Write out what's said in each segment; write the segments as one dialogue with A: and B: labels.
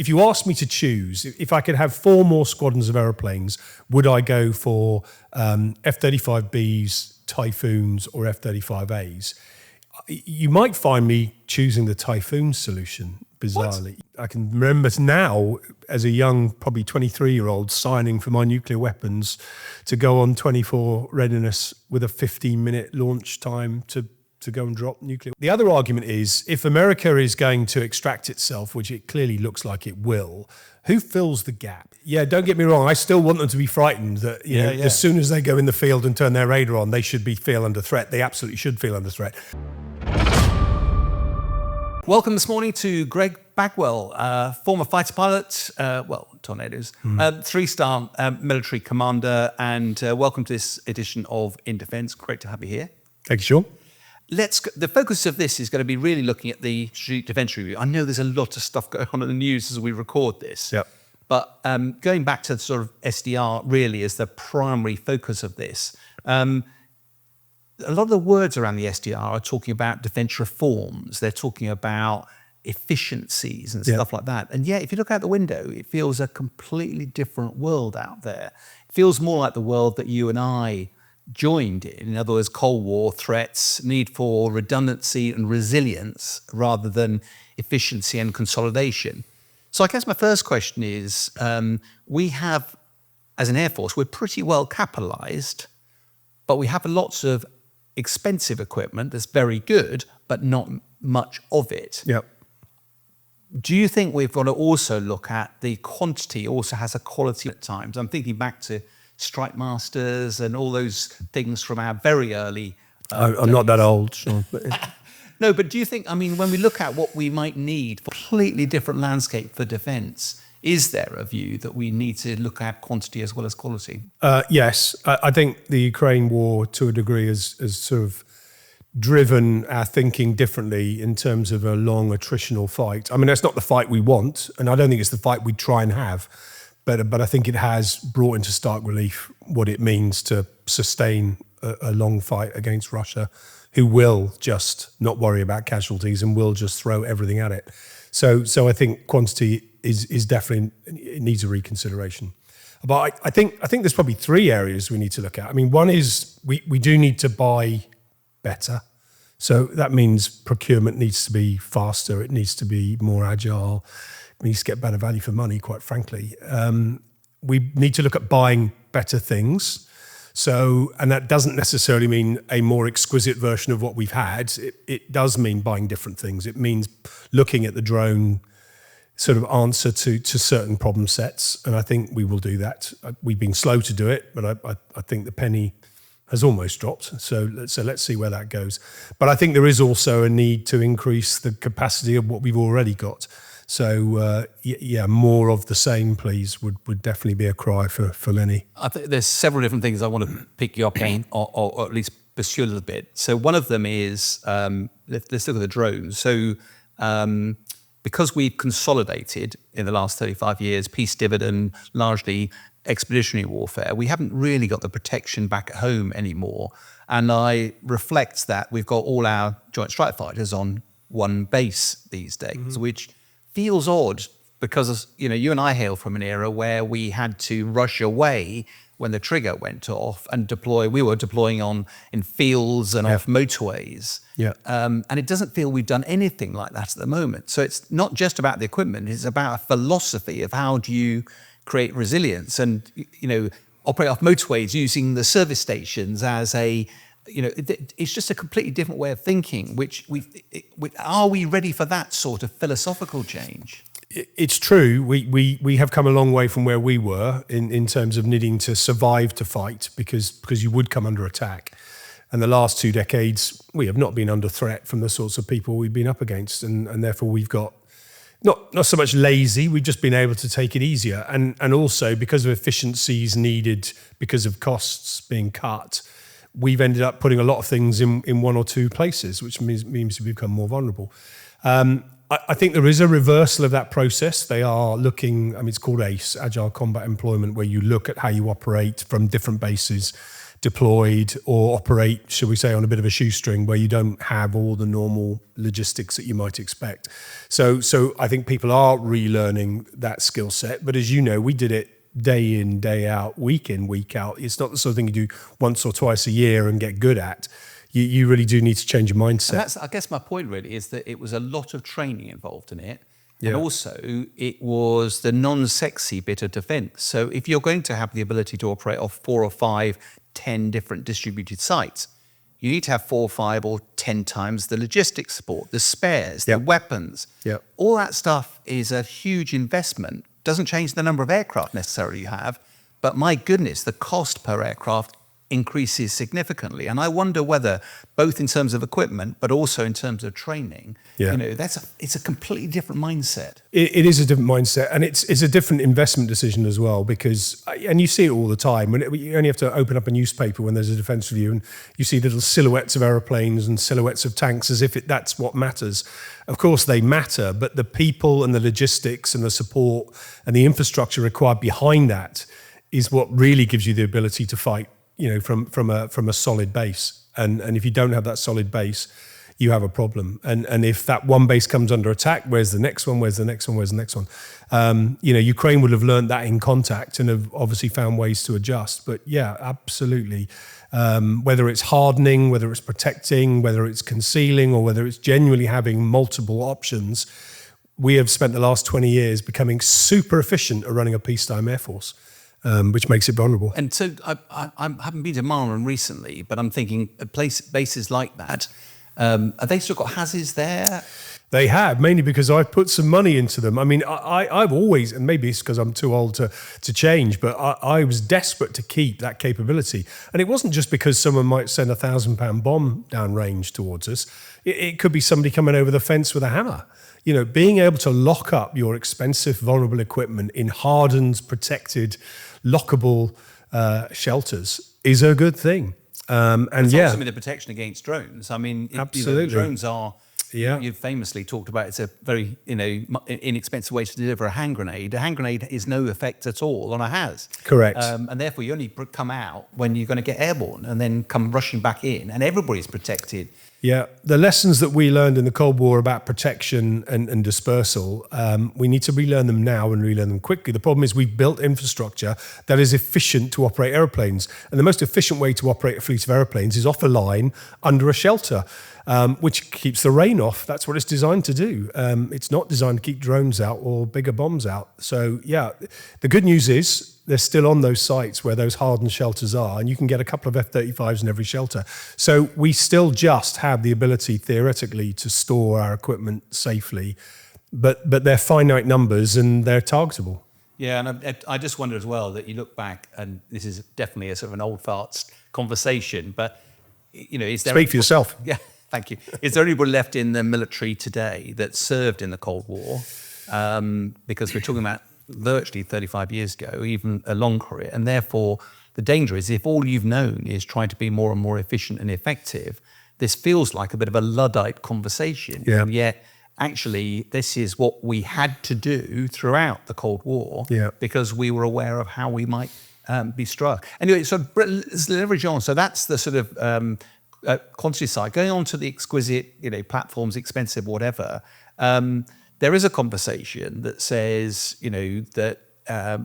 A: if you asked me to choose, if I could have 4 more squadrons of aeroplanes, would I go for F-35Bs, Typhoons, or F-35As? You might find me choosing the Typhoon solution, bizarrely. What? I can remember now, as a young, probably 23-year-old, signing for my nuclear weapons to go on 24 readiness with a 15-minute launch time to go and drop nuclear. The other argument is, if America is going to extract itself, which it clearly looks like it will, who fills the gap? Yeah, don't get me wrong, I still want them to be frightened that you know, as soon as they go in the field and turn their radar on, they should feel under threat. They absolutely should feel under threat.
B: Welcome this morning to Greg Bagwell, former fighter pilot, Tornadoes, 3-star military commander, and welcome to this edition of In Defence. Great to have you here.
A: Thank you, Sean.
B: The focus of this is going to be really looking at the Strategic Defence Review. I know there's a lot of stuff going on in the news as we record this.
A: Yep.
B: But going back to sort of SDR really is the primary focus of this. A lot of the words around the SDR are talking about defence reforms. They're talking about efficiencies and stuff like that. And yet, if you look out the window, it feels a completely different world out there. It feels more like the world that you and I joined in other words, Cold War threats, need for redundancy and resilience rather than efficiency and consolidation. So I guess my first question is, we have, as an Air Force, we're pretty well capitalised, but we have lots of expensive equipment that's very good, but not much of it.
A: Yep.
B: Do you think we've got to also look at the quantity also has a quality at times? I'm thinking back to Strike Masters and all those things from our very early
A: I'm not that old, Sean.
B: No, but do you think, I mean, when we look at what we might need for a completely different landscape for defence, is there a view that we need to look at quantity as well as quality?
A: Yes. I think the Ukraine war, to a degree, has sort of driven our thinking differently in terms of a long attritional fight. I mean, that's not the fight we want, and I don't think it's the fight we try and have. But I think it has brought into stark relief what it means to sustain a long fight against Russia, who will just not worry about casualties and will just throw everything at it. So I think quantity is definitely, it needs a reconsideration. But I think there's probably 3 areas we need to look at. I mean, one is we do need to buy better. So that means procurement needs to be faster. It needs to be more agile. We need to get better value for money, quite frankly. We need to look at buying better things. So, and that doesn't necessarily mean a more exquisite version of what we've had. It does mean buying different things. It means looking at the drone sort of answer to certain problem sets. And I think we will do that. We've been slow to do it, but I think the penny has almost dropped. So let's see where that goes. But I think there is also a need to increase the capacity of what we've already got. So, more of the same, please, would definitely be a cry for many.
B: I think there's several different things I want to pick you up on, or at least pursue a little bit. So one of them is, let's look at the drones. So because we've consolidated in the last 35 years, peace dividend, largely expeditionary warfare, we haven't really got the protection back at home anymore. And I reflect that we've got all our joint strike fighters on one base these days, which feels odd because, you know, you and I hail from an era where we had to rush away when the trigger went off and deploy. We were deploying in fields and off motorways.
A: Yeah.
B: And it doesn't feel we've done anything like that at the moment. So it's not just about the equipment, it's about a philosophy of how do you create resilience and, you know, operate off motorways using the service stations as a, you know, it's just a completely different way of thinking, are we ready for that sort of philosophical change?
A: It's true. We have come a long way from where we were in terms of needing to survive to fight because you would come under attack. And the last 2 decades, we have not been under threat from the sorts of people we've been up against. And therefore we've got not so much lazy, we've just been able to take it easier. And also because of efficiencies needed, because of costs being cut, we've ended up putting a lot of things in 1 or 2 places, which means we become more vulnerable. I think there is a reversal of that process. They are looking, I mean, it's called ACE, Agile Combat Employment, where you look at how you operate from different bases, deployed or operate, shall we say, on a bit of a shoestring where you don't have all the normal logistics that you might expect. So I think people are relearning that skill set. But as you know, we did it day in, day out, week in, week out. It's not the sort of thing you do once or twice a year and get good at. You really do need to change your mindset.
B: And that's, I guess my point really is that it was a lot of training involved in it.
A: Yeah.
B: And also it was the non-sexy bit of defence. So if you're going to have the ability to operate off 4 or 5, 10 different distributed sites, you need to have 4 or 5 or 10 times the logistics support, the spares, the weapons.
A: Yep.
B: All that stuff is a huge investment. Doesn't change the number of aircraft necessarily you have, but my goodness, the cost per aircraft increases significantly. And I wonder whether, both in terms of equipment, but also in terms of training, it's a completely different mindset.
A: It is a different mindset, and it's a different investment decision as well, because, and you see it all the time, when you only have to open up a newspaper when there's a defence review and you see little silhouettes of aeroplanes and silhouettes of tanks as if that's what matters. Of course they matter, but the people and the logistics and the support and the infrastructure required behind that is what really gives you the ability to fight, from a solid base. And if you don't have that solid base, you have a problem. And if that one base comes under attack, where's the next one? Where's the next one? Where's the next one? Ukraine would have learned that in contact and have obviously found ways to adjust. But yeah, absolutely. Whether it's hardening, whether it's protecting, whether it's concealing, or whether it's genuinely having multiple options, we have spent the last 20 years becoming super efficient at running a peacetime air force. Which makes it vulnerable.
B: And so I haven't been to Marlin recently, but I'm thinking bases like that, have they still got HASs there?
A: They have, mainly because I've put some money into them. I mean, I've always, and maybe it's because I'm too old to change, but I was desperate to keep that capability. And it wasn't just because someone might send a £1,000 bomb downrange towards us. It could be somebody coming over the fence with a hammer. Being able to lock up your expensive, vulnerable equipment in hardened, protected, lockable shelters is a good thing. And
B: it's also the protection against drones. I mean,
A: absolutely.
B: Drones are. You've famously talked about it's a very inexpensive way to deliver a hand grenade. A hand grenade is no effect at all on a HAS.
A: Correct.
B: And therefore you only come out when you're going to get airborne and then come rushing back in, and everybody's protected. Yeah,
A: the lessons that we learned in the Cold War about protection and dispersal, we need to relearn them now and relearn them quickly. The problem is we've built infrastructure that is efficient to operate aeroplanes. And the most efficient way to operate a fleet of aeroplanes is off a line under a shelter, which keeps the rain off. That's what it's designed to do. It's not designed to keep drones out or bigger bombs out. So, yeah, the good news is they're still on those sites where those hardened shelters are, and you can get a couple of F-35s in every shelter. So we still just have the ability, theoretically, to store our equipment safely, but they're finite numbers and they're targetable.
B: Yeah, and I just wonder as well that you look back, and this is definitely a sort of an old farts conversation, but, is there...
A: Speak for yourself.
B: Yeah, thank you. Is there anybody left in the military today that served in the Cold War? Because we're talking about virtually 35 years ago, even a long career. And therefore, the danger is if all you've known is trying to be more and more efficient and effective, this feels like a bit of a Luddite conversation.
A: Yeah.
B: And yet, actually, this is what we had to do throughout the Cold War because we were aware of how we might be struck. Anyway, so let's leverage on. So that's the sort of quantity side. Going on to the exquisite, platforms, expensive, whatever, there is a conversation that says, that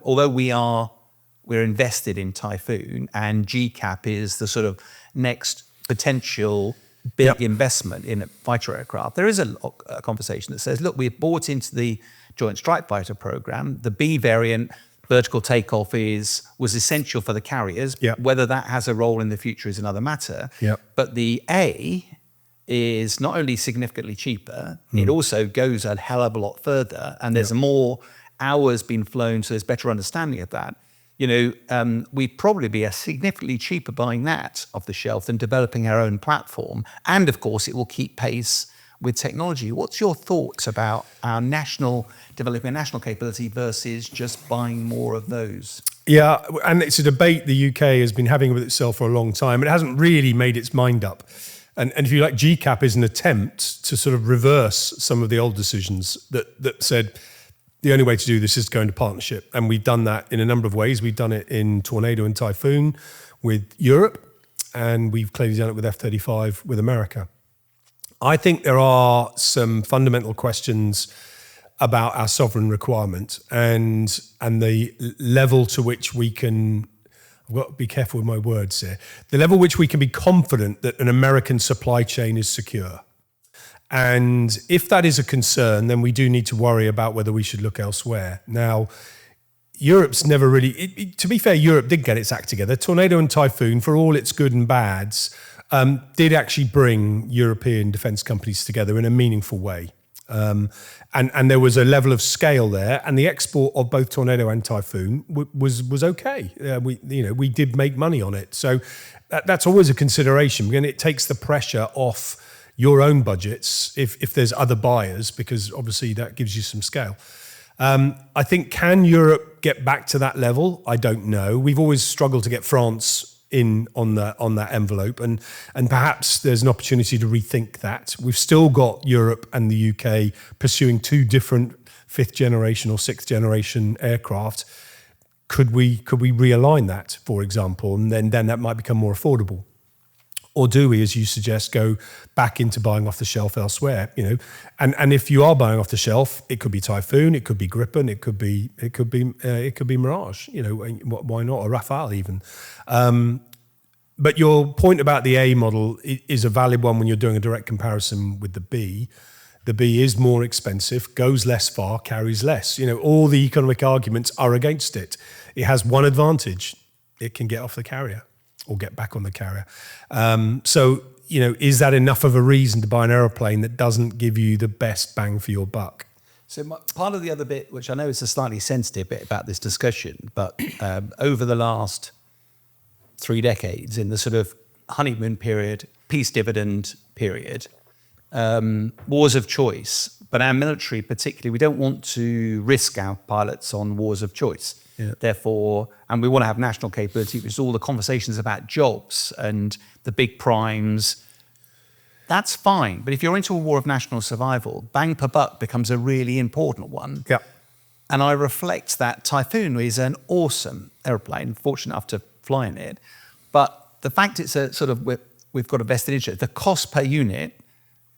B: although we're invested in Typhoon and GCAP is the sort of next potential big investment in a fighter aircraft, there is a conversation that says, look, we've bought into the Joint Strike Fighter program. The B variant vertical takeoff was essential for the carriers. Whether that has a role in the future is another matter. But the A is not only significantly cheaper, it also goes a hell of a lot further, and there's more hours being flown, so there's better understanding of that. We'd probably be significantly cheaper buying that off the shelf than developing our own platform. And of course, it will keep pace with technology. What's your thoughts about our developing a national capability versus just buying more of those?
A: Yeah, and it's a debate the UK has been having with itself for a long time. It hasn't really made its mind up. And if you like, GCAP is an attempt to sort of reverse some of the old decisions that said, the only way to do this is to go into partnership. And we've done that in a number of ways. We've done it in Tornado and Typhoon with Europe, and we've clearly done it with F-35 with America. I think there are some fundamental questions about our sovereign requirement and the level to which we can, I've got to be careful with my words here, the level which we can be confident that an American supply chain is secure. And if that is a concern, then we do need to worry about whether we should look elsewhere. Now, Europe's never really, to be fair, Europe did get its act together. Tornado and Typhoon, for all its good and bads, did actually bring European defence companies together in a meaningful way. And there was a level of scale there, and the export of both Tornado and Typhoon was okay. We did make money on it, so that's always a consideration, and it takes the pressure off your own budgets if there's other buyers, because obviously that gives you some scale. I think, can Europe get back to that level? I don't know. We've always struggled to get France in on that envelope, and perhaps there's an opportunity to rethink that. We've still got Europe and the UK pursuing two different 5th generation or 6th generation aircraft. Could we realign that, for example, and then that might become more affordable? Or do we, as you suggest, go back into buying off the shelf elsewhere? And if you are buying off the shelf, it could be Typhoon, it could be Gripen, it could be Mirage. Why not a Rafale even? But your point about the A model is a valid one when you're doing a direct comparison with the B. The B is more expensive, goes less far, carries less. All the economic arguments are against it. It has one advantage: it can get off the carrier or get back on the carrier. Is that enough of a reason to buy an aeroplane that doesn't give you the best bang for your buck?
B: So part of the other bit, which I know is a slightly sensitive bit about this discussion, but over the last 3 decades, in the sort of honeymoon period, peace dividend period, wars of choice, but our military particularly, we don't want to risk our pilots on wars of choice. Yeah. Therefore, and we want to have national capability, which is all the conversations about jobs and the big primes. That's fine. But if you're into a war of national survival, bang per buck becomes a really important one.
A: Yeah.
B: And I reflect that Typhoon is an awesome aeroplane, fortunate enough to fly in it. But the fact it's a sort of, we've got a vested interest, the cost per unit,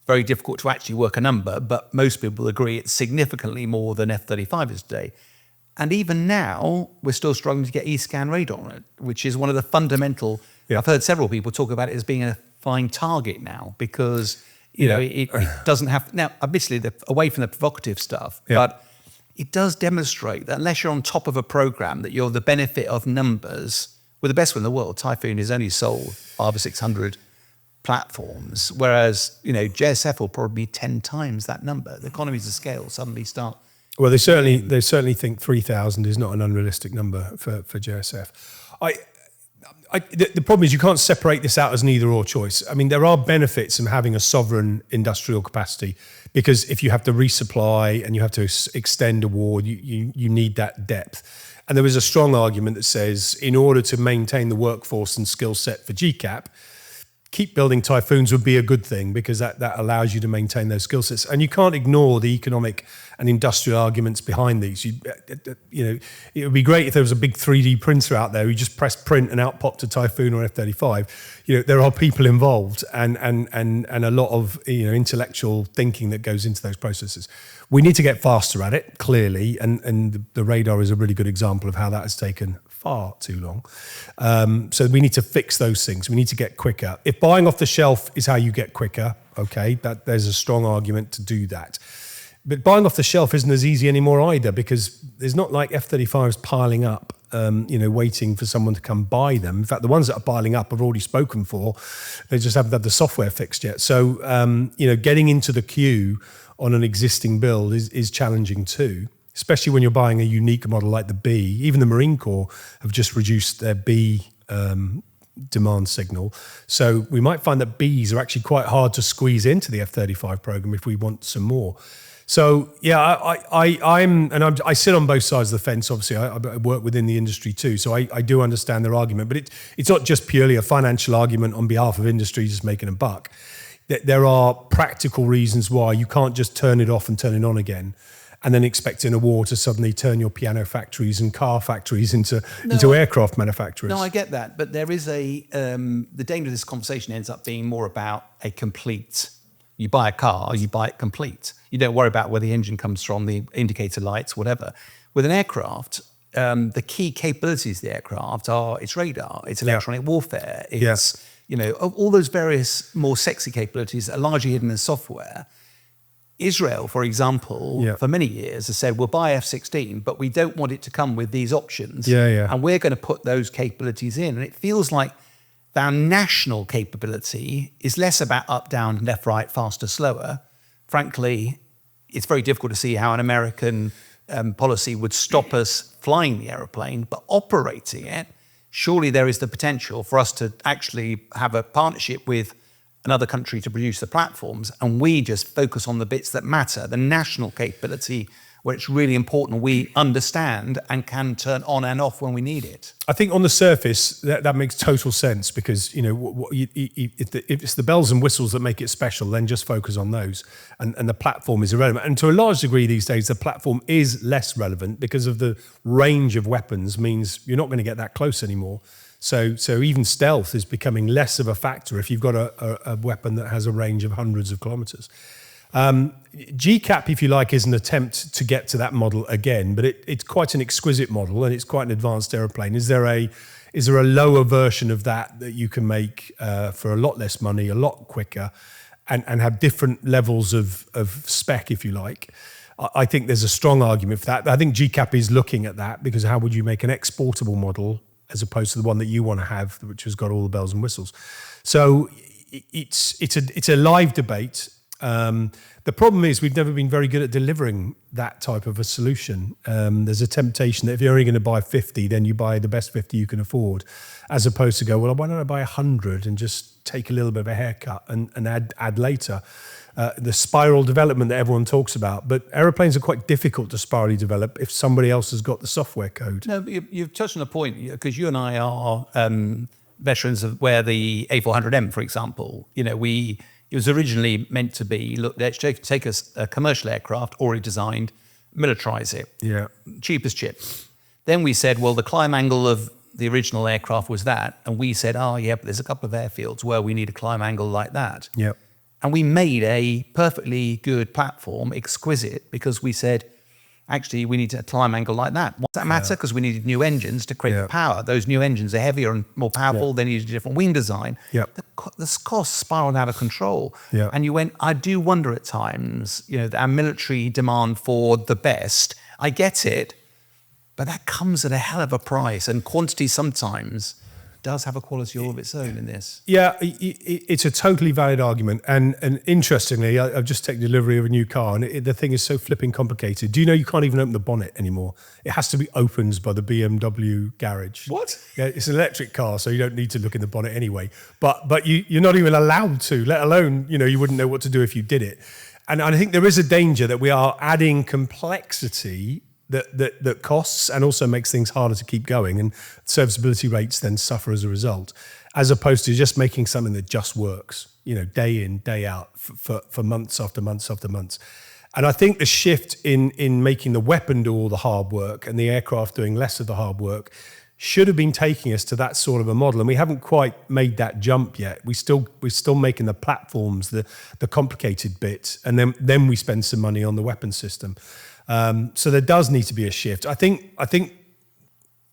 B: very difficult to actually work a number, but most people agree it's significantly more than F-35 is today. And even now, we're still struggling to get E-scan radar on it, which is one of the fundamental. Yeah. I've heard several people talk about it as being a flying target now, because it doesn't have. Now, obviously, away from the provocative stuff, but it does demonstrate that unless you're on top of a program, that you're the benefit of numbers. We're the best one in the world. Typhoon has only sold 500 or 600 platforms, whereas JSF will probably be 10 times that number. The economies of scale suddenly start.
A: Well, they certainly think 3,000 is not an unrealistic number for JSF. The problem is you can't separate this out as an either or choice. I mean, there are benefits in having a sovereign industrial capacity, because if you have to resupply and you have to extend a war, you need that depth. And there is a strong argument that says, in order to maintain the workforce and skill set for GCAP, keep building Typhoons would be a good thing, because that allows you to maintain those skill sets. And you can't ignore the economic and industrial arguments behind these. It would be great if there was a big 3D printer out there. You just press print and out popped a Typhoon or F-35. There are people involved and a lot of intellectual thinking that goes into those processes. We need to get faster at it, clearly, and the radar is a really good example of how that has taken far too long. So we need to fix those things. We need to get quicker. If buying off the shelf is how you get quicker, okay, there's a strong argument to do that. But buying off the shelf isn't as easy anymore either, because there's not like F-35s piling up, waiting for someone to come buy them. In fact, the ones that are piling up have already spoken for. They just haven't had the software fixed yet. So, getting into the queue on an existing build is challenging too, especially when you're buying a unique model like the B. Even the Marine Corps have just reduced their B demand signal. So we might find that Bs are actually quite hard to squeeze into the F-35 program if we want some more. So I sit on both sides of the fence. Obviously, I work within the industry too, so I do understand their argument. But it's not just purely a financial argument on behalf of industry just making a buck. There are practical reasons why you can't just turn it off and turn it on again. and then expecting a war to suddenly turn your piano factories and car factories into aircraft manufacturers.
B: No, I get that, but there is the danger of this conversation ends up being more about a complete. You buy a car, you buy it complete. You don't worry about where the engine comes from, the indicator lights, whatever. With an aircraft, the key capabilities of the aircraft are its radar, its electronic warfare, its all those various more sexy capabilities are largely hidden in software. Israel, for example, for many years has said, we'll buy F-16, but we don't want it to come with these options. And we're going to put those capabilities in. And it feels like our national capability is less about up, down, left, right, faster, slower. Frankly, it's very difficult to see how an American policy would stop us flying the aeroplane, but operating it, surely there is the potential for us to actually have a partnership with another country to produce the platforms, and we just focus on the bits that matter, the national capability where it's really important we understand and can turn on and off when we need it.
A: I think on the surface that makes total sense, because if it's the bells and whistles that make it special, then just focus on those, and the platform is irrelevant. And to a large degree these days, the platform is less relevant because of the range of weapons means you're not going to get that close anymore. So even stealth is becoming less of a factor if you've got a weapon that has a range of hundreds of kilometers. GCAP, if you like, is an attempt to get to that model again, but it's quite an exquisite model and it's quite an advanced aeroplane. Is there a lower version of that you can make for a lot less money, a lot quicker, and have different levels of spec, if you like? I think there's a strong argument for that. I think GCAP is looking at that, because how would you make an exportable model as opposed to the one that you want to have, which has got all the bells and whistles? So it's a live debate. The problem is we've never been very good at delivering that type of a solution. There's a temptation that if you're only going to buy 50, then you buy the best 50 you can afford, as opposed to go, well, why don't I buy 100 and just take a little bit of a haircut and add later. The spiral development that everyone talks about, but aeroplanes are quite difficult to spirally develop if somebody else has got the software code.
B: No, but you've touched on a point, because you and I are veterans of where the A400M, for example, it was originally meant to be, look, let's take a commercial aircraft already designed, militarize it.
A: Yeah.
B: Cheapest chip. Then we said, well, the climb angle of the original aircraft was that. And we said, but there's a couple of airfields where we need a climb angle like that.
A: Yeah.
B: And we made a perfectly good platform, exquisite, because we said, actually, we need a climb angle like that. Why does that matter? Because we needed new engines to create the power. Those new engines are heavier and more powerful. They needed a different wing design. The costs spiraled out of control. And you went, I do wonder at times, our military demand for the best, I get it, but that comes at a hell of a price. And quantity sometimes does have a quality all of its own in this.
A: Yeah, it's a totally valid argument. And interestingly, I've just taken delivery of a new car, and the thing is so flipping complicated. Do you know you can't even open the bonnet anymore? It has to be opened by the BMW garage.
B: What?
A: Yeah, it's an electric car, so you don't need to look in the bonnet anyway. But you're not even allowed to, let alone, you wouldn't know what to do if you did it. And I think there is a danger that we are adding complexity that costs and also makes things harder to keep going, and serviceability rates then suffer as a result, as opposed to just making something that just works, day in, day out for months after months after months. And I think the shift in making the weapon do all the hard work and the aircraft doing less of the hard work should have been taking us to that sort of a model, and we haven't quite made that jump yet. We're still making the platforms the complicated bit, and then we spend some money on the weapon system. So there does need to be a shift. I think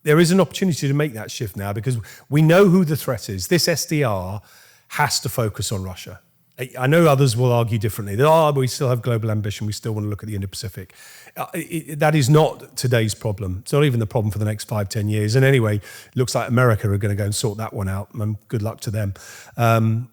A: there is an opportunity to make that shift now, because we know who the threat is. This SDR has to focus on Russia. I know others will argue differently. But we still have global ambition. We still want to look at the Indo-Pacific. That is not today's problem. It's not even the problem for the next 5-10 years. And anyway, it looks like America are going to go and sort that one out. And good luck to them.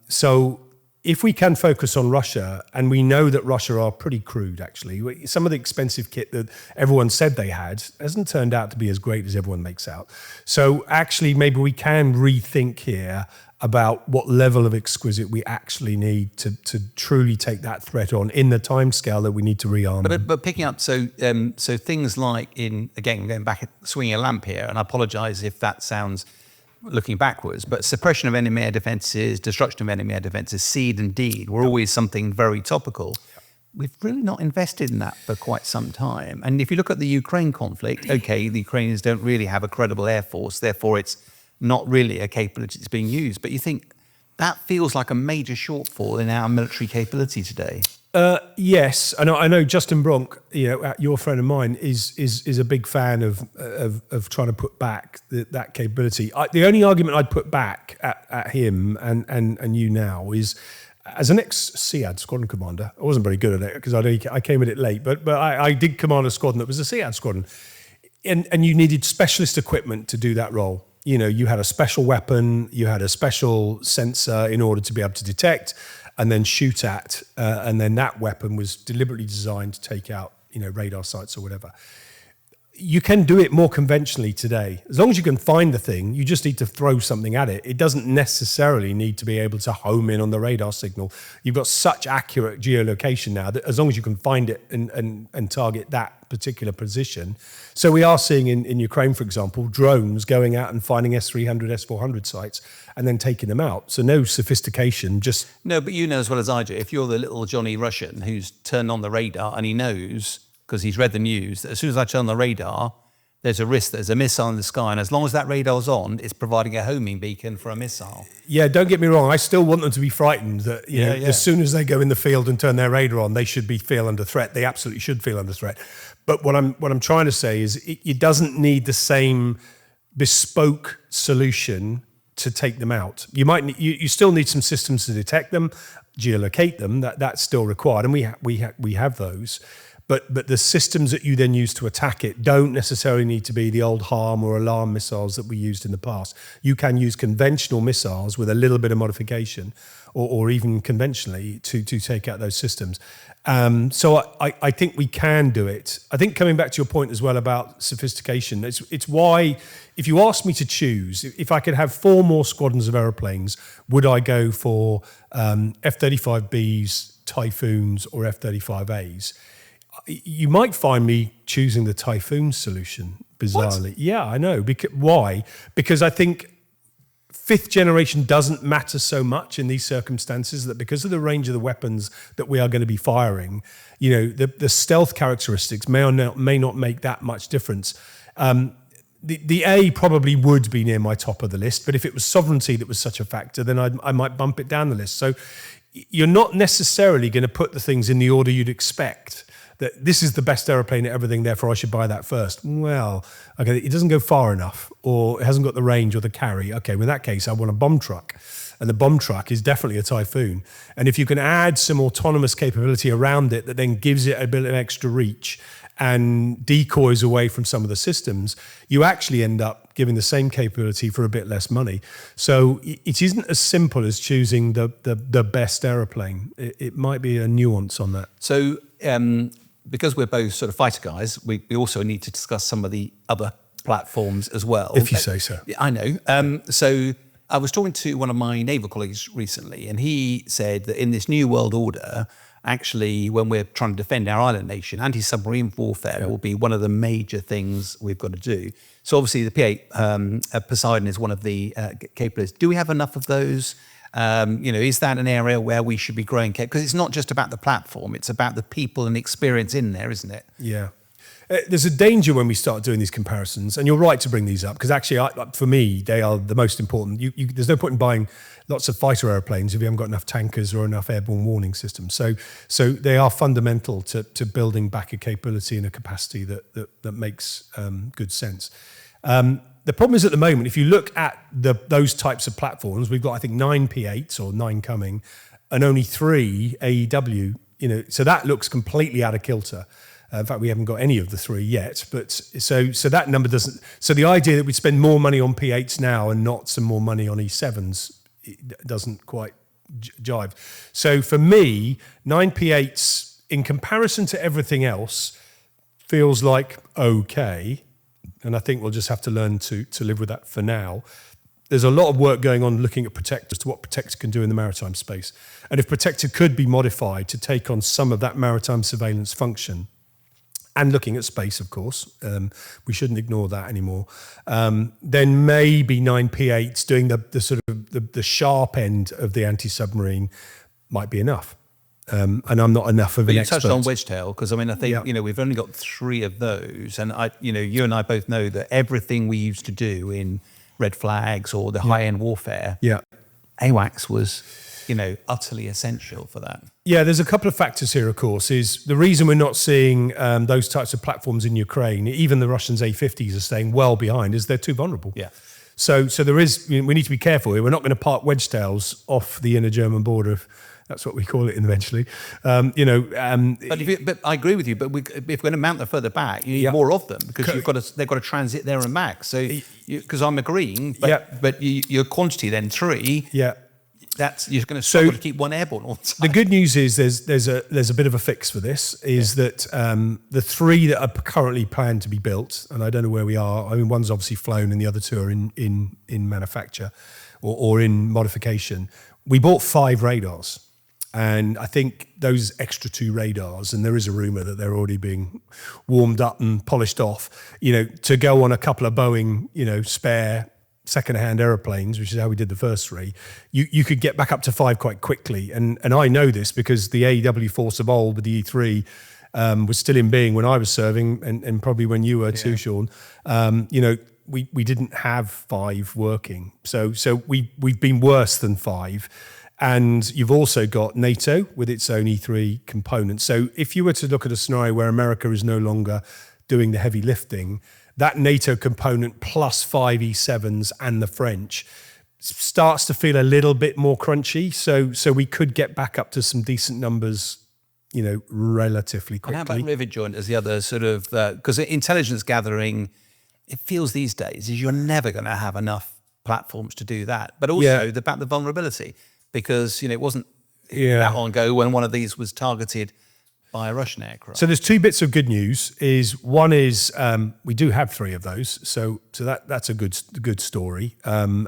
A: So if we can focus on Russia, and we know that Russia are pretty crude, actually. Some of the expensive kit that everyone said they had hasn't turned out to be as great as everyone makes out. So actually, maybe we can rethink here about what level of exquisite we actually need to truly take that threat on in the timescale that we need to rearm.
B: But picking up, so things like going back, swinging a lamp here, and I apologise if that sounds looking backwards, but suppression of enemy air defences, destruction of enemy air defences, seed and deed were always something very topical. we've really not invested in that for quite some time. And if you look at the Ukraine conflict, okay, the Ukrainians don't really have a credible air force, therefore it's not really a capability that's being used. But you think that feels like a major shortfall in our military capability today.
A: Yes, I know Justin Bronk, your friend of mine, is a big fan of trying to put back that capability. The only argument I'd put back at him and you now is, as an ex-SEAD squadron commander, I wasn't very good at it because I came at it late, but I did command a squadron that was a SEAD squadron, and you needed specialist equipment to do that role. You had a special weapon, you had a special sensor in order to be able to detect and then shoot at, and then that weapon was deliberately designed to take out, radar sites or whatever. You can do it more conventionally today. As long as you can find the thing, you just need to throw something at it. It doesn't necessarily need to be able to home in on the radar signal. You've got such accurate geolocation now that as long as you can find it and target that particular position. So we are seeing in Ukraine, for example, drones going out and finding S-300, S-400 sites and then taking them out. So no sophistication, just...
B: No, but you know as well as I do, if you're the little Johnny Russian who's turned on the radar and he knows, because he's read the news, that as soon as I turn on the radar, there's a risk that there's a missile in the sky, and as long as that radar's on, it's providing a homing beacon for a missile.
A: Yeah, don't get me wrong. I still want them to be frightened that as soon as they go in the field and turn their radar on, they should feel under threat. They absolutely should feel under threat. But what I'm trying to say is it doesn't need the same bespoke solution to take them out. You still need some systems to detect them, geolocate them. That's still required, and we have those. But the systems that you then use to attack it don't necessarily need to be the old harm or alarm missiles that we used in the past. You can use conventional missiles with a little bit of modification, or even conventionally to take out those systems. So I think we can do it. I think coming back to your point as well about sophistication, it's why, if you ask me to choose, if I could have 4 more squadrons of aeroplanes, would I go for F-35Bs, Typhoons, or F-35As? You might find me choosing the Typhoon solution, bizarrely. What? Yeah, I know. Why? Because I think 5th generation doesn't matter so much in these circumstances, that because of the range of the weapons that we are going to be firing, the stealth characteristics may not make that much difference. The A probably would be near my top of the list, but if it was sovereignty that was such a factor, then I might bump it down the list. So you're not necessarily going to put the things in the order you'd expect. That this is the best aeroplane at everything, therefore I should buy that first. Well, okay, it doesn't go far enough, or it hasn't got the range or the carry. Okay, well, in that case, I want a bomb truck. And the bomb truck is definitely a Typhoon. And if you can add some autonomous capability around it that then gives it a bit of extra reach and decoys away from some of the systems, you actually end up giving the same capability for a bit less money. So it isn't as simple as choosing the best aeroplane. It might be a nuance on that.
B: So, because we're both sort of fighter guys, we also need to discuss some of the other platforms as well.
A: If you say so.
B: I know. So I was talking to one of my naval colleagues recently, and he said that in this new world order, actually, when we're trying to defend our island nation, anti-submarine warfare will be one of the major things we've got to do. So obviously the P-8 Poseidon is one of the capabilities. Do we have enough of those? Is that an area where we should be growing? Because it's not just about the platform, it's about the people and experience in there, isn't it?
A: Yeah. There's a danger when we start doing these comparisons, and you're right to bring these up, because actually, for me, they are the most important. There's no point in buying lots of fighter airplanes if you haven't got enough tankers or enough airborne warning systems. So they are fundamental to building back a capability and a capacity that makes good sense. The problem is, at the moment, if you look at those types of platforms, we've got, I think, 9 P8s or 9 coming, and only 3 AEW. So that looks completely out of kilter. In fact, we haven't got any of the 3 yet. But so that number doesn't. So the idea that we'd spend more money on P8s now and not some more money on E7s, it doesn't quite jive. So for me, 9 P8s in comparison to everything else feels like okay. And I think we'll just have to learn to live with that for now. There's a lot of work going on looking at Protector, as to what Protector can do in the maritime space. And if Protector could be modified to take on some of that maritime surveillance function, and looking at space, of course, we shouldn't ignore that anymore, then maybe 9 P8s doing the sort of the sharp end of the anti-submarine might be enough. And I'm not enough of
B: But
A: an
B: you
A: expert.
B: touched on wedgetail, because I mean, I think
A: Yeah.
B: we've only got 3 of those, and you and I both know that everything we used to do in red flags or the high-end warfare,
A: Yeah.
B: AWACS was utterly essential for that.
A: Yeah, there's a couple of factors here, of course. Is the reason we're not seeing those types of platforms in Ukraine, even the Russians A-50s are staying well behind, is they're too vulnerable.
B: Yeah.
A: So there is, we need to be careful here. We're not going to park wedgetails off the inner German border. That's what we call it eventually.
B: But I agree with you. But if we're going to mount them further back, you need more of them, because they've got to transit there and back. So because I'm agreeing, but your quantity then 3.
A: Yeah.
B: You're going to struggle to keep one airborne all the time.
A: The good news is there's a bit of a fix for this. Is that the 3 that are currently planned to be built, and I don't know where we are. I mean, one's obviously flown, and the other 2 are in manufacture or in modification. We bought 5 radars. And I think those extra 2 radars, and there is a rumor that they're already being warmed up and polished off, to go on a couple of Boeing, spare second-hand aeroplanes, which is how we did the first 3, you could get back up to 5 quite quickly. And I know this because the AEW force of old with the E3 was still in being when I was serving, and probably when you were too, Sean. We didn't have 5 working. So we've been worse than 5. And you've also got NATO with its own E3 component. So if you were to look at a scenario where America is no longer doing the heavy lifting, that NATO component plus 5 E7s and the French starts to feel a little bit more crunchy. So we could get back up to some decent numbers, relatively quickly.
B: And how about rivet joint as the other sort of, because intelligence gathering, it feels these days is you're never going to have enough platforms to do that. But also about the vulnerability. Because it wasn't that long ago when one of these was targeted by a Russian aircraft.
A: So there's 2 bits of good news. One is we do have 3 of those, so that's a good story, and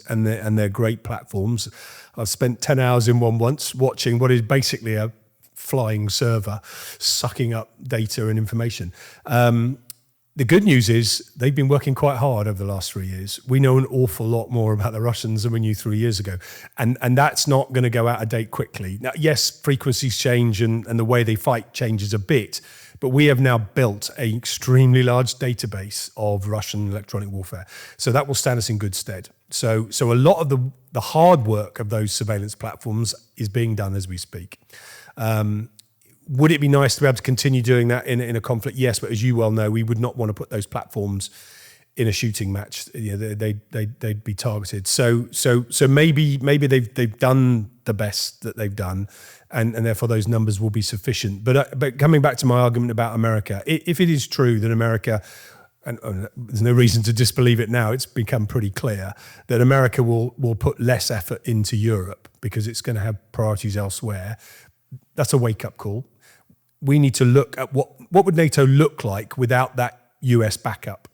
A: they're great platforms. I've spent 10 hours in one once watching what is basically a flying server sucking up data and information. The good news is they've been working quite hard over the last 3 years. We know an awful lot more about the Russians than we knew 3 years ago. And that's not going to go out of date quickly. Now, yes, frequencies change and the way they fight changes a bit, but we have now built an extremely large database of Russian electronic warfare. So that will stand us in good stead. So a lot of the hard work of those surveillance platforms is being done as we speak. Would it be nice to be able to continue doing that in a conflict? Yes, but as you well know, we would not want to put those platforms in a shooting match. They'd be targeted. So maybe they've done the best that they've done, and therefore those numbers will be sufficient. But coming back to my argument about America, if it is true that America, and there's no reason to disbelieve it now, it's become pretty clear that America will put less effort into Europe because it's going to have priorities elsewhere. That's a wake-up call. We need to look at what would NATO look like without that US backup.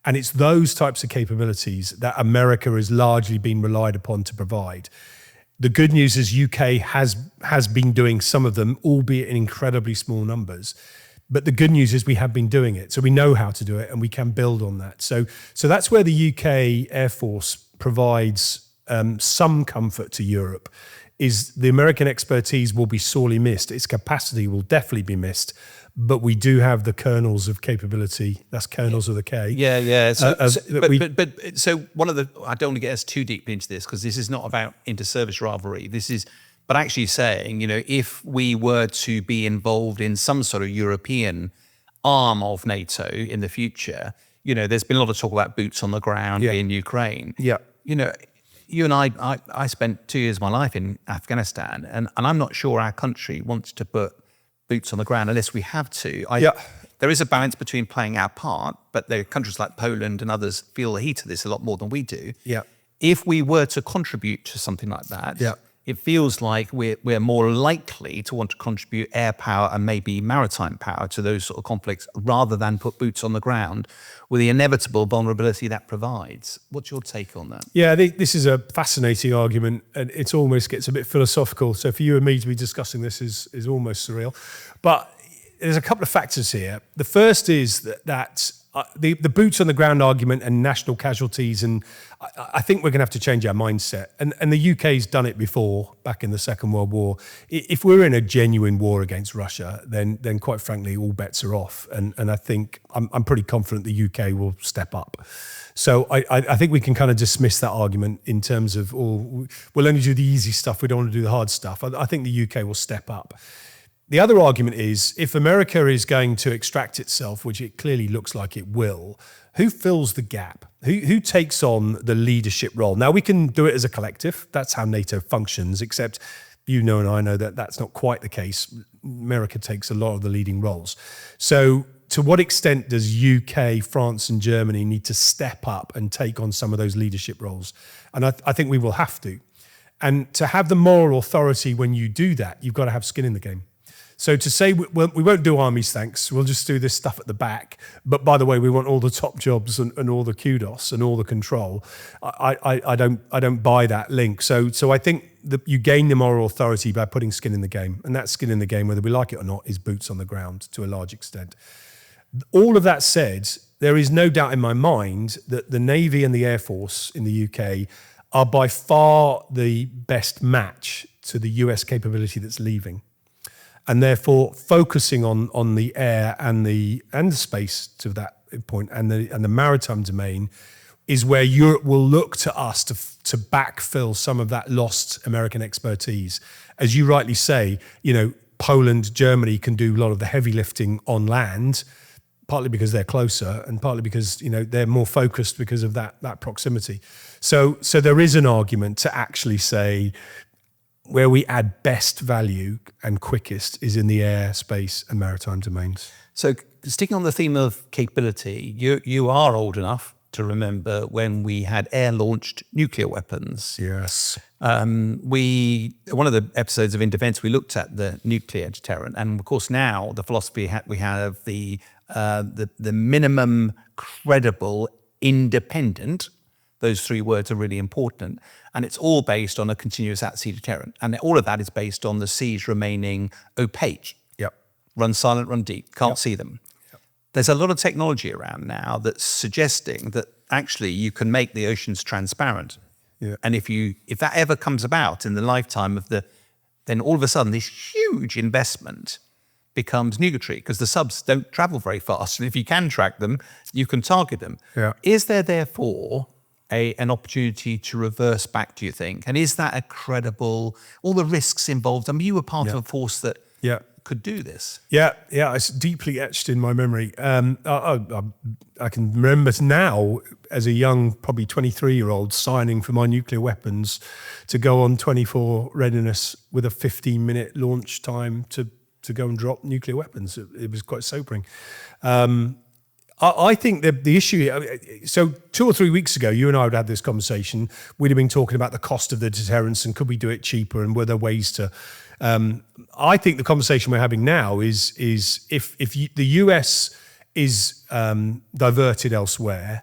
A: And it's those types of capabilities that America has largely been relied upon to provide. The good news is UK has been doing some of them, albeit in incredibly small numbers. But the good news is we have been doing it. So we know how to do it and we can build on that. So that's where the UK Air Force provides some comfort to Europe. Is the American expertise will be sorely missed. Its capacity will definitely be missed, but we do have the kernels of capability. That's kernels with a K.
B: Yeah. So one of the, I don't want to get us too deeply into this because this is not about inter-service rivalry. But actually saying, if we were to be involved in some sort of European arm of NATO in the future, there's been a lot of talk about boots on the ground in Ukraine.
A: Yeah.
B: You and I spent 2 years of my life in Afghanistan, and I'm not sure our country wants to put boots on the ground unless we have to. There is a balance between playing our part, but there are countries like Poland and others feel the heat of this a lot more than we do.
A: Yeah.
B: If we were to contribute to something like that, it feels like we're more likely to want to contribute air power and maybe maritime power to those sort of conflicts rather than put boots on the ground with the inevitable vulnerability that provides. What's your take on that?
A: Yeah, this is a fascinating argument, and it almost gets a bit philosophical. So for you and me to be discussing this is almost surreal. But there's a couple of factors here. The first is that The boots on the ground argument and national casualties, and I think we're going to have to change our mindset. And the UK's done it before, back in the Second World War. If we're in a genuine war against Russia, then quite frankly, all bets are off. And I think I'm pretty confident the UK will step up. So I think we can kind of dismiss that argument in terms of, we'll only do the easy stuff, we don't want to do the hard stuff. I think the UK will step up. The other argument is, if America is going to extract itself, which it clearly looks like it will, who fills the gap? Who takes on the leadership role? Now, we can do it as a collective. That's how NATO functions, except you know and I know that that's not quite the case. America takes a lot of the leading roles. So to what extent does UK, France and Germany need to step up and take on some of those leadership roles? And I think we will have to. And to have the moral authority when you do that, you've got to have skin in the game. So to say, we won't do armies, thanks, we'll just do this stuff at the back, but by the way, we want all the top jobs and all the kudos and all the control, I don't buy that link. So I think that you gain the moral authority by putting skin in the game, and that skin in the game, whether we like it or not, is boots on the ground to a large extent. All of that said, there is no doubt in my mind that the Navy and the Air Force in the UK are by far the best match to the US capability that's leaving. And therefore, focusing on the air and the space to that point, and the maritime domain, is where Europe will look to us to backfill some of that lost American expertise. As you rightly say, Poland, Germany can do a lot of the heavy lifting on land, partly because they're closer, and partly because they're more focused because of that proximity. So there is an argument to actually say, where we add best value and quickest is in the air, space and maritime domains.
B: So sticking on the theme of capability, you are old enough to remember when we had air-launched nuclear weapons.
A: Yes.
B: One of the episodes of In Defence, we looked at the nuclear deterrent. And of course now the philosophy we have the minimum credible, independent. Those three words are really important. And it's all based on a continuous at-sea deterrent. And all of that is based on the seas remaining opaque.
A: Yep.
B: Run silent, run deep, can't see them. Yep. There's a lot of technology around now that's suggesting that actually you can make the oceans transparent.
A: Yeah.
B: And if that ever comes about in the lifetime of then all of a sudden this huge investment becomes nugatory because the subs don't travel very fast. And if you can track them, you can target them.
A: Yeah.
B: Is there therefore an opportunity to reverse back, do you think? And is that a credible, all the risks involved? I mean, you were part of a force that could do this.
A: Yeah, it's deeply etched in my memory. I can remember now as a young, probably 23-year-old, signing for my nuclear weapons to go on 24 readiness with a 15-minute launch time to go and drop nuclear weapons. It was quite sobering. I think the issue, so 2 or 3 weeks ago, you and I would have this conversation. We'd have been talking about the cost of the deterrence and could we do it cheaper and were there ways to. I think the conversation we're having now is if the US is diverted elsewhere,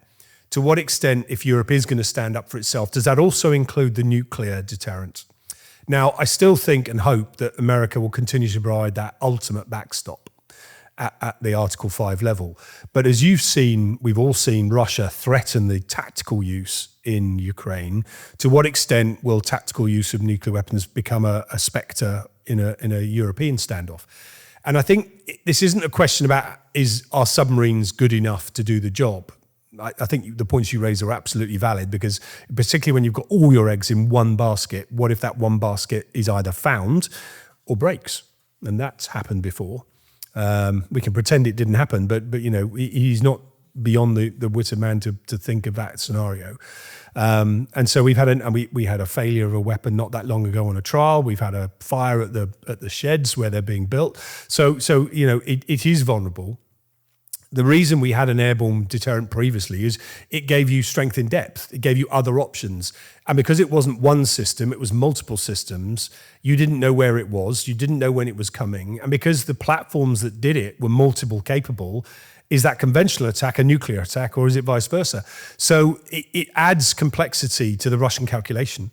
A: to what extent, if Europe is going to stand up for itself, does that also include the nuclear deterrent? Now, I still think and hope that America will continue to provide that ultimate backstop at the Article 5 level. But as we've all seen Russia threaten the tactical use in Ukraine. To what extent will tactical use of nuclear weapons become a spectre in a European standoff? And I think this isn't a question about are submarines good enough to do the job? I think the points you raise are absolutely valid, because particularly when you've got all your eggs in one basket, what if that one basket is either found or breaks? And that's happened before. We can pretend it didn't happen, but he's not beyond the wit of man to think of that scenario. And so we had a failure of a weapon not that long ago on a trial. We've had a fire at the sheds where they're being built. So it is vulnerable. The reason we had an airborne deterrent previously is it gave you strength in depth. It gave you other options. And because it wasn't one system, it was multiple systems, you didn't know where it was, you didn't know when it was coming. And because the platforms that did it were multiple capable, is that conventional attack a nuclear attack, or is it vice versa? So it adds complexity to the Russian calculation.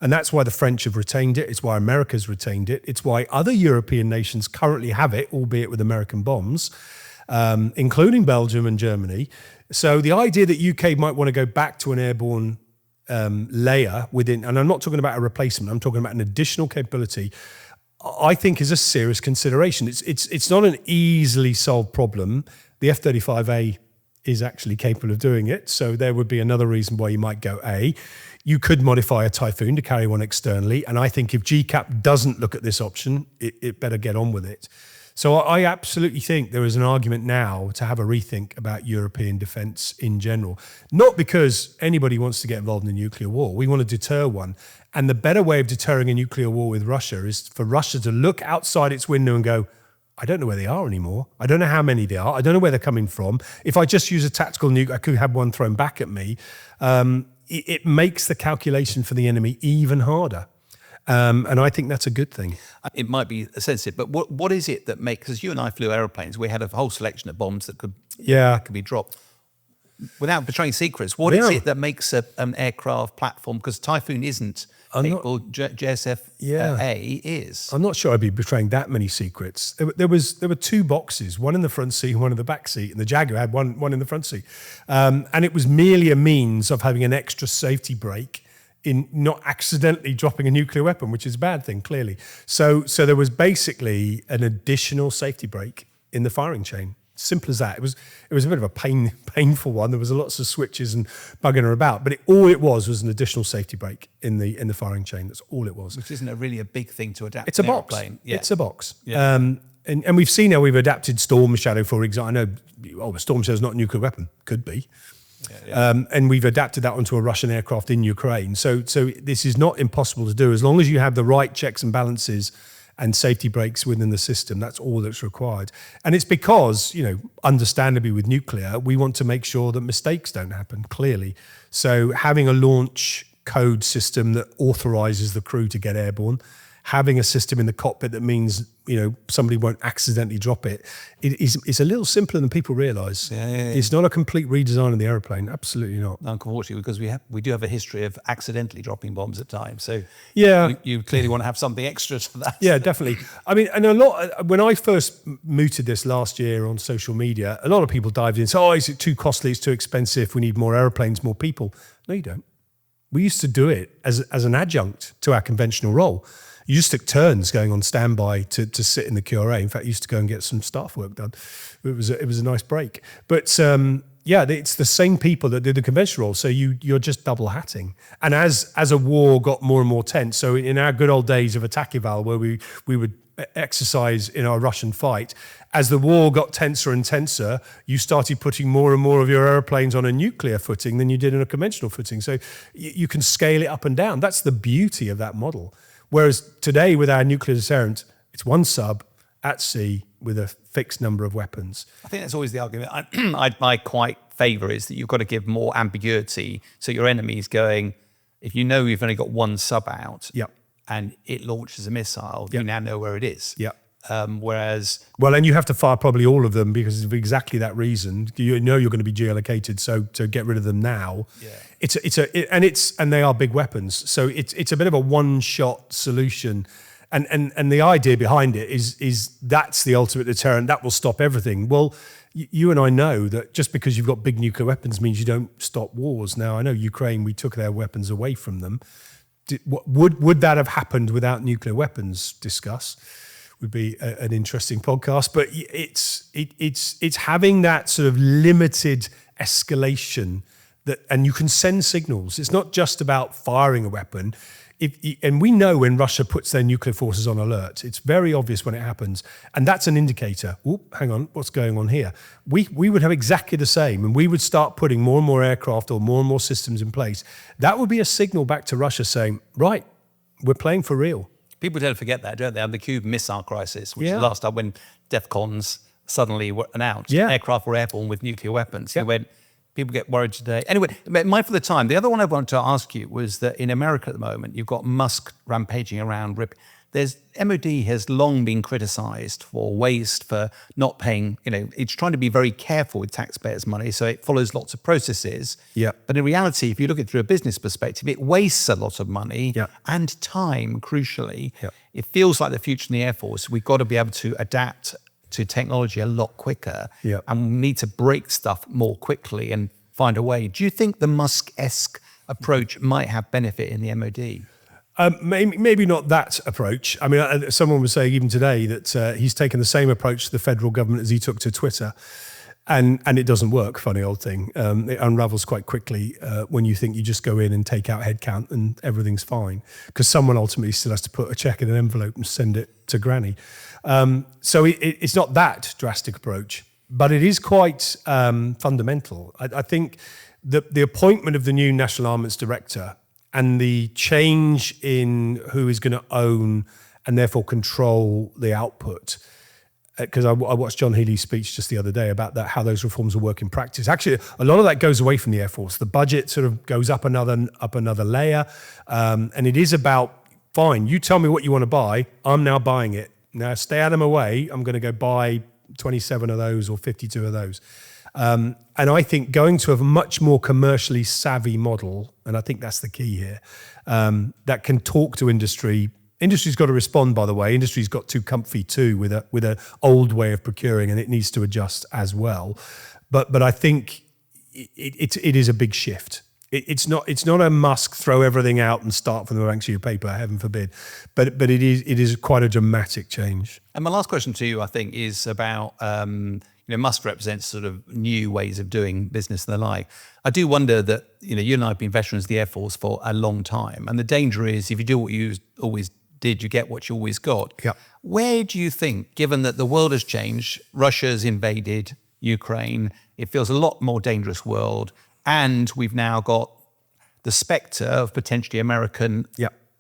A: And that's why the French have retained it. It's why America's retained it. It's why other European nations currently have it, albeit with American bombs. including Belgium and Germany. So the idea that UK might want to go back to an airborne layer within, and I'm not talking about a replacement, I'm talking about an additional capability, I think is a serious consideration. It's not an easily solved problem. The F-35A is actually capable of doing it, so there would be another reason why you might go A. You could modify a Typhoon to carry one externally, and I think if GCAP doesn't look at this option, it better get on with it. So I absolutely think there is an argument now to have a rethink about European defence in general. Not because anybody wants to get involved in a nuclear war. We want to deter one. And the better way of deterring a nuclear war with Russia is for Russia to look outside its window and go, I don't know where they are anymore. I don't know how many they are. I don't know where they're coming from. If I just use a tactical nuke, I could have one thrown back at me. It makes the calculation for the enemy even harder. And I think that's a good thing.
B: It might be sensitive, but what is it that makes, because you and I flew aeroplanes, we had a whole selection of bombs that could be dropped. Without betraying secrets, what is it that makes an aircraft platform, because Typhoon isn't capable, JSF-A is?
A: I'm not sure I'd be betraying that many secrets. There were two boxes, one in the front seat and one in the back seat, and the Jaguar had one in the front seat. And it was merely a means of having an extra safety brake in not accidentally dropping a nuclear weapon, which is a bad thing, clearly. So there was basically an additional safety brake in the firing chain. Simple as that. It was a bit of a painful one. There was lots of switches and bugging about, but all it was an additional safety brake in the firing chain. That's all it was.
B: Which isn't really a big thing to adapt.
A: It's a box.
B: Yeah.
A: It's a box.
B: Yeah.
A: And we've seen how we've adapted Storm Shadow, for example. I know, a Storm Shadow is not a nuclear weapon. Could be. And we've adapted that onto a Russian aircraft in Ukraine. So this is not impossible to do as long as you have the right checks and balances and safety brakes within the system. That's all that's required. And it's because, understandably with nuclear, we want to make sure that mistakes don't happen, clearly. So having a launch code system that authorizes the crew to get airborne, having a system in the cockpit that means, somebody won't accidentally drop it, it's a little simpler than people realize.
B: Yeah.
A: It's not a complete redesign of the aeroplane. Absolutely not.
B: Unfortunately, because we do have a history of accidentally dropping bombs at times. So you clearly want to have something extra to that.
A: Yeah, definitely. I mean, and when I first mooted this last year on social media, a lot of people dived in and said, is it too costly? It's too expensive. We need more airplanes, more people. No, you don't. We used to do it as an adjunct to our conventional role. You just took turns going on standby to sit in the QRA. In fact, you used to go and get some staff work done. It was a nice break. But it's the same people that did the conventional role. So you're just double hatting. And as a war got more and more tense, so in our good old days of attack eval, where we would exercise in our Russian fight, as the war got tenser and tenser, you started putting more and more of your airplanes on a nuclear footing than you did on a conventional footing. So you can scale it up and down. That's the beauty of that model. Whereas today, with our nuclear deterrent, it's one sub at sea with a fixed number of weapons.
B: I think that's always the argument I quite favour, is that you've got to give more ambiguity. So your enemy's going, if you know you've only got one sub out and it launches a missile, you now know where it is.
A: Yeah.
B: And
A: you have to fire probably all of them because of exactly that reason. You know you're going to be geolocated, so to get rid of them now. Yeah. And they are big weapons, so it's a bit of a one-shot solution. And the idea behind it is that's the ultimate deterrent. That will stop everything. Well, you and I know that just because you've got big nuclear weapons means you don't stop wars. Now, I know Ukraine, we took their weapons away from them. Would that have happened without nuclear weapons? Discuss. Would be an interesting podcast, but it's having that sort of limited escalation and you can send signals. It's not just about firing a weapon. And we know when Russia puts their nuclear forces on alert, it's very obvious when it happens, and that's an indicator. Oop, hang on, what's going on here? We would have exactly the same, and we would start putting more and more aircraft or more and more systems in place. That would be a signal back to Russia saying, right, we're playing for real.
C: People don't forget that, don't they? And the Cuban Missile Crisis, which is the last time when DEFCONs suddenly were announced. Aircraft were airborne with nuclear weapons. People get worried today. Anyway, mindful of the time, the other one I wanted to ask you was that in America at the moment, you've got Musk rampaging around. MOD has long been criticised for waste, for not paying, it's trying to be very careful with taxpayers' money, so it follows lots of processes.
A: Yeah.
C: But in reality, if you look at it through a business perspective, it wastes a lot of money and time, crucially.
A: Yeah.
C: It feels like the future in the Air Force. We've got to be able to adapt
B: to technology a lot quicker,
A: Yeah.
B: and we need to break stuff more quickly and find a way. Do you think the Musk-esque approach might have benefit in the MOD?
A: Maybe not that approach. I mean, someone was saying even today that he's taken the same approach to the federal government as he took to Twitter. And it doesn't work, funny old thing. It unravels quite quickly when you think you just go in and take out headcount and everything's fine. Because someone ultimately still has to put a check in an envelope and send it to granny. So it's not that drastic approach, but it is quite fundamental. I think the appointment of the new National Armaments Director and the change in who is going to own and therefore control the output, because I watched John Healey's speech just the other day about that, how those reforms will work in practice. Actually, a lot of that goes away from the Air Force. The budget sort of goes up another layer, and it is about, fine, you tell me what you want to buy, I'm now buying it. Now stay out of my way, I'm going to go buy 27 of those or 52 of those. And I think going to a much more commercially savvy model, and I think that's the key here, that can talk to industry. Industry's got to respond, by the way. Industry's got too comfy too with an old way of procuring, and it needs to adjust as well. But I think it is a big shift. It's not a Musk throw everything out and start from the blank sheet of paper, heaven forbid. But it is quite a dramatic change.
B: And my last question to you, I think, is about Musk represents sort of new ways of doing business and the like. I do wonder that you and I have been veterans of the Air Force for a long time, and the danger is if you do what you always did, you get what you always got.
A: Yeah.
B: Where do you think, given that the world has changed, Russia's invaded Ukraine, it feels a lot more dangerous world, and we've now got the spectre of potentially American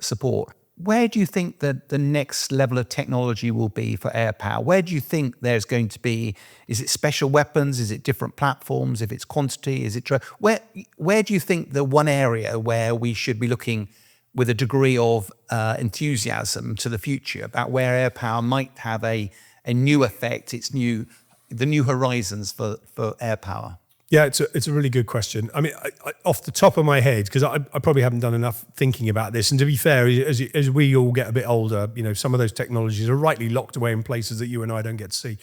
B: support. Where do you think that the next level of technology will be for air power? Where do you think there's going to be, is it special weapons? Is it different platforms? If it's quantity, is it, where do you think the one area where we should be looking with a degree of enthusiasm to the future about where air power might have a new effect, the new horizons for air power?
A: Yeah, it's a really good question. I mean, I, off the top of my head, because I probably haven't done enough thinking about this, and to be fair, as we all get a bit older, some of those technologies are rightly locked away in places that you and I don't get to see.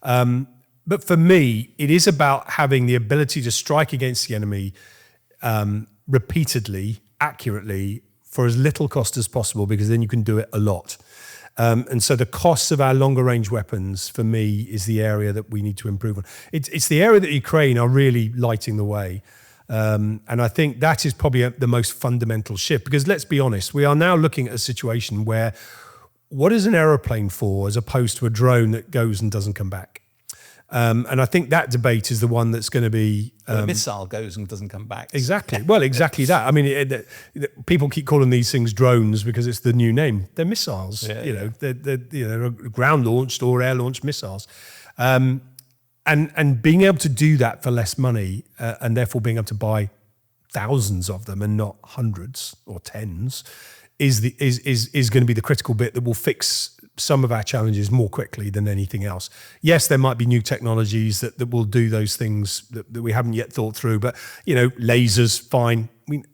A: But for me, it is about having the ability to strike against the enemy repeatedly, accurately, for as little cost as possible, because then you can do it a lot. And so the costs of our longer range weapons, for me, is the area that we need to improve on. It's the area that Ukraine are really lighting the way. And I think that is probably the most fundamental shift, because let's be honest, we are now looking at a situation where what is an aeroplane for as opposed to a drone that goes and doesn't come back? And I think that debate is the one that's going to be...
B: a missile goes and doesn't come back.
A: Exactly. Well, exactly that. I mean, people keep calling these things drones because it's the new name. They're missiles. They're ground-launched or air-launched missiles. And being able to do that for less money and therefore being able to buy thousands of them and not hundreds or tens is going to be the critical bit that will fix some of our challenges more quickly than anything else. Yes, there might be new technologies that will do those things that we haven't yet thought through, but lasers, fine. I mean,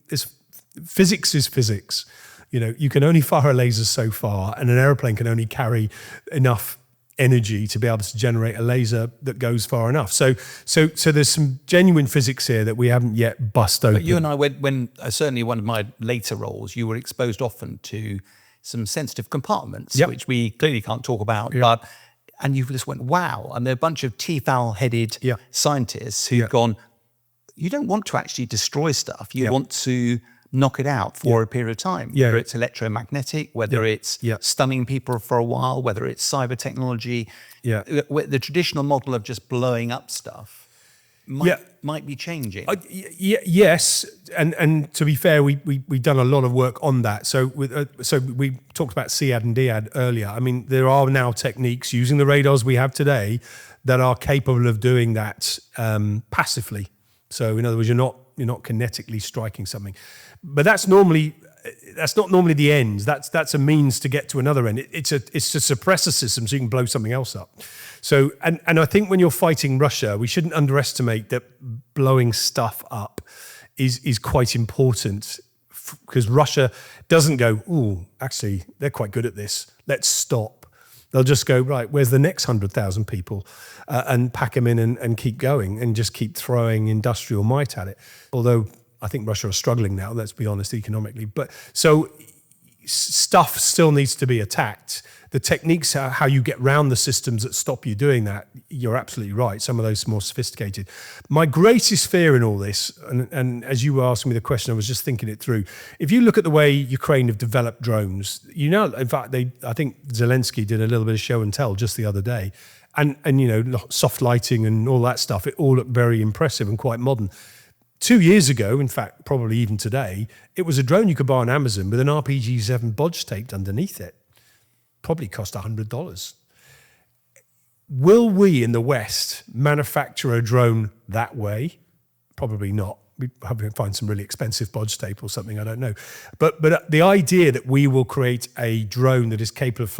A: physics is physics. You can only fire a laser so far, and an airplane can only carry enough energy to be able to generate a laser that goes far enough. So there's some genuine physics here that we haven't yet bust open.
B: But you and I, when certainly one of my later roles, you were exposed often to some sensitive compartments, which we clearly can't talk about, and you just went, wow. And there are a bunch of teeth-owl-headed scientists who've gone, you don't want to actually destroy stuff. You want to knock it out for a period of time, whether it's electromagnetic, whether it's stunning people for a while, whether it's cyber technology. The traditional model of just blowing up stuff might be changing.
A: Yes, and to be fair, we've done a lot of work on that. So we talked about SEAD and DEAD earlier. I mean, there are now techniques using the radars we have today that are capable of doing that passively. So in other words, you're not kinetically striking something, but that's not normally the end. That's a means to get to another end. It's to suppress a system so you can blow something else up. So and I think when you're fighting Russia, we shouldn't underestimate that blowing stuff up is quite important, because Russia doesn't go, ooh, actually they're quite good at this, let's stop. They'll just go, right, where's the next 100,000 people? And pack them in and keep going and just keep throwing industrial might at it. Although I think Russia are struggling now, let's be honest, economically. But so stuff still needs to be attacked. The techniques, how you get around the systems that stop you doing that, you're absolutely right. Some of those are more sophisticated. My greatest fear in all this, and as you were asking me the question, I was just thinking it through. If you look at the way Ukraine have developed drones, in fact, I think Zelensky did a little bit of show and tell just the other day, and soft lighting and all that stuff. It all looked very impressive and quite modern. 2 years ago, in fact, probably even today, it was a drone you could buy on Amazon with an RPG-7 bodge taped underneath it. Probably cost $100. Will we in the West manufacture a drone that way? Probably not. We have to find some really expensive bodge tape or something, I don't know. But the idea that we will create a drone that is capable of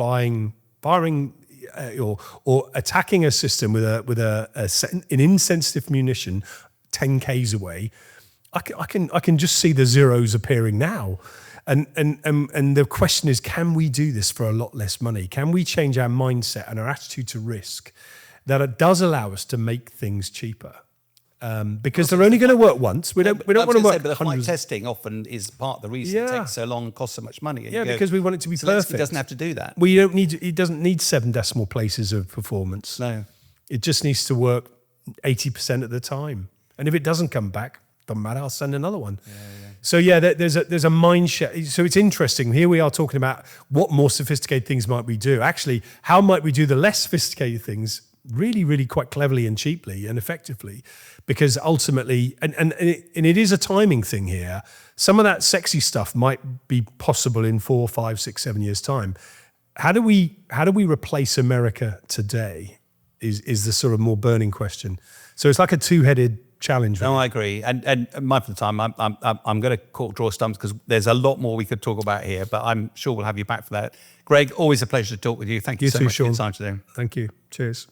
A: firing or attacking a system with an insensitive munition 10 k's away, I can just see the zeros appearing now. And the question is, can we do this for a lot less money? Can we change our mindset and our attitude to risk that it does allow us to make things cheaper? Because they're only going to work once. We don't want to work.
C: But the flight testing often is part of the reason it takes so long and costs so much money.
A: And because we want it to be perfect.
C: It doesn't have to do that.
A: It doesn't need 7 decimal places of performance.
C: No,
A: it just needs to work 80% of the time. And if it doesn't come back, doesn't matter, I'll send another one. So there's a mind shift. So it's interesting. Here we are talking about what more sophisticated things might we do. Actually, how might we do the less sophisticated things really, really quite cleverly and cheaply and effectively? Because ultimately, and it is a timing thing here. Some of that sexy stuff might be possible in 4, 5, 6, 7 years' time. How do we replace America today? Is the sort of more burning question. So it's like a two-headed challenge.
C: No, I agree. And mindful of time, I'm going to draw stumps because there's a lot more we could talk about here, but I'm sure we'll have you back for that. Greg, always a pleasure to talk with you. Thank you so much for your time today.
A: Thank you. Cheers.